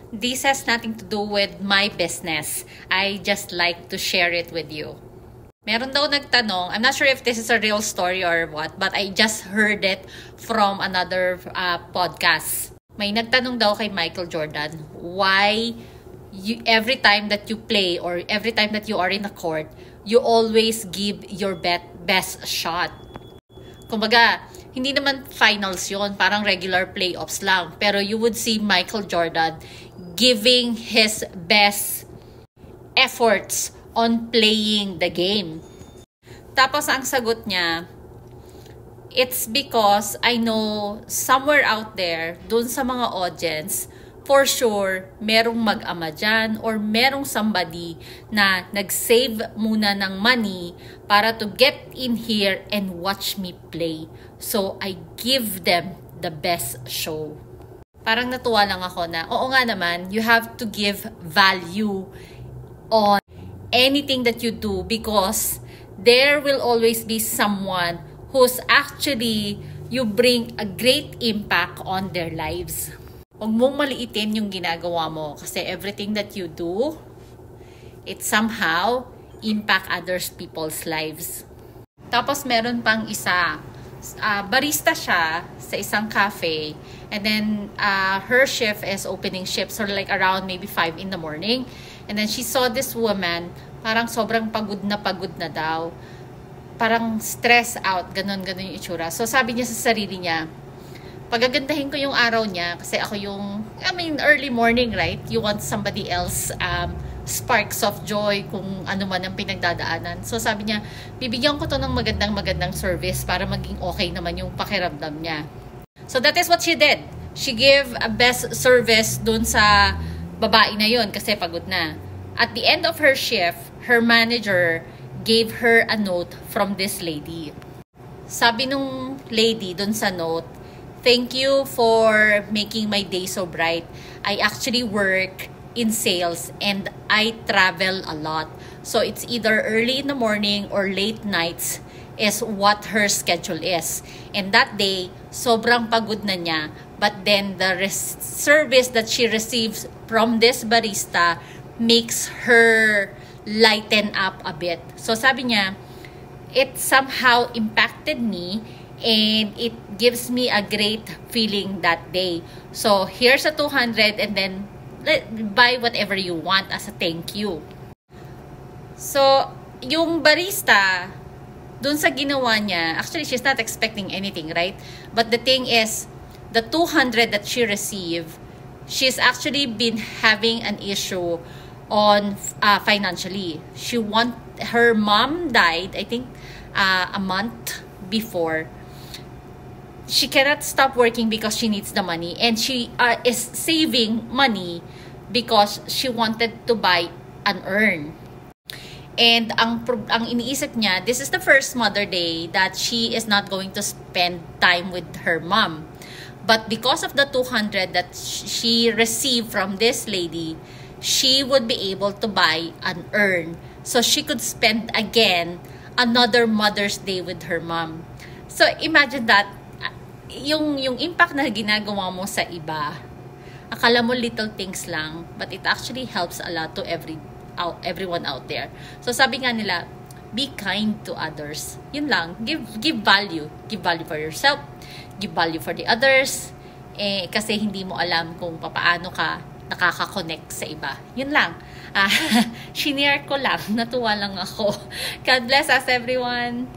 This has nothing to do with my business. I just like to share it with you. Meron daw nagtanong, I'm not sure if this is a real story or what, but I just heard it from another podcast. May nagtanong daw kay Michael Jordan, why every time that you play or every time that you are in a court, you always give your best shot. Kumbaga, hindi naman finals yon, parang regular playoffs lang. Pero you would see Michael Jordan giving his best efforts on playing the game. Tapos ang sagot niya, it's because I know somewhere out there, dun sa mga audience, for sure, merong mag-ama dyan or merong somebody na nag-save muna ng money para to get in here and watch me play. So, I give them the best show. Parang natuwa lang ako na, oo nga naman, you have to give value on anything that you do because there will always be someone who's actually, you bring a great impact on their lives. Huwag mong maliitin yung ginagawa mo kasi everything that you do, it somehow impact others people's lives. Tapos meron pang isa, barista siya sa isang cafe and then her shift is opening shift, so like around maybe 5 in the morning, and then she saw this woman, parang sobrang pagod na daw, parang stress out, ganun yung itsura. So sabi niya sa sarili niya, pagagandahin ko yung araw niya kasi ako yung, early morning, right? You want somebody else sparks of joy kung ano man ang pinagdadaanan. So sabi niya, bibigyan ko to ng magandang service para maging okay naman yung pakiramdam niya. So that is what she did. She gave a best service dun sa babae na yun kasi pagod na. At the end of her shift, her manager gave her a note from this lady. Sabi nung lady dun sa note, thank you for making my day so bright. I actually work in sales and I travel a lot. So it's either early in the morning or late nights is what her schedule is. And that day, sobrang pagod na niya. But then the service that she receives from this barista makes her lighten up a bit. So sabi niya, it somehow impacted me and it gives me a great feeling that day. So here's a 200 and then buy whatever you want as a thank you. So yung barista, dun sa ginawa niya, actually she's not expecting anything, right? But the thing is, the 200 that she received, she's actually been having an issue on financially. Her mom died, I think, a month before. She cannot stop working because she needs the money, and she is saving money because she wanted to buy an urn. And ang iniisip niya, this is the first Mother Day that she is not going to spend time with her mom. But because of the 200 that she received from this lady, she would be able to buy an urn. So she could spend again another Mother's Day with her mom. So imagine that, yung impact na ginagawa mo sa iba, akala mo little things lang, but it actually helps a lot to everyone out there. So sabi nga nila, be kind to others. Yun lang, give value. Give value for yourself, give value for the others, kasi hindi mo alam kung paano ka nakaka-connect sa iba. Yun lang. Shinare ko lang, natuwa lang ako. God bless us everyone.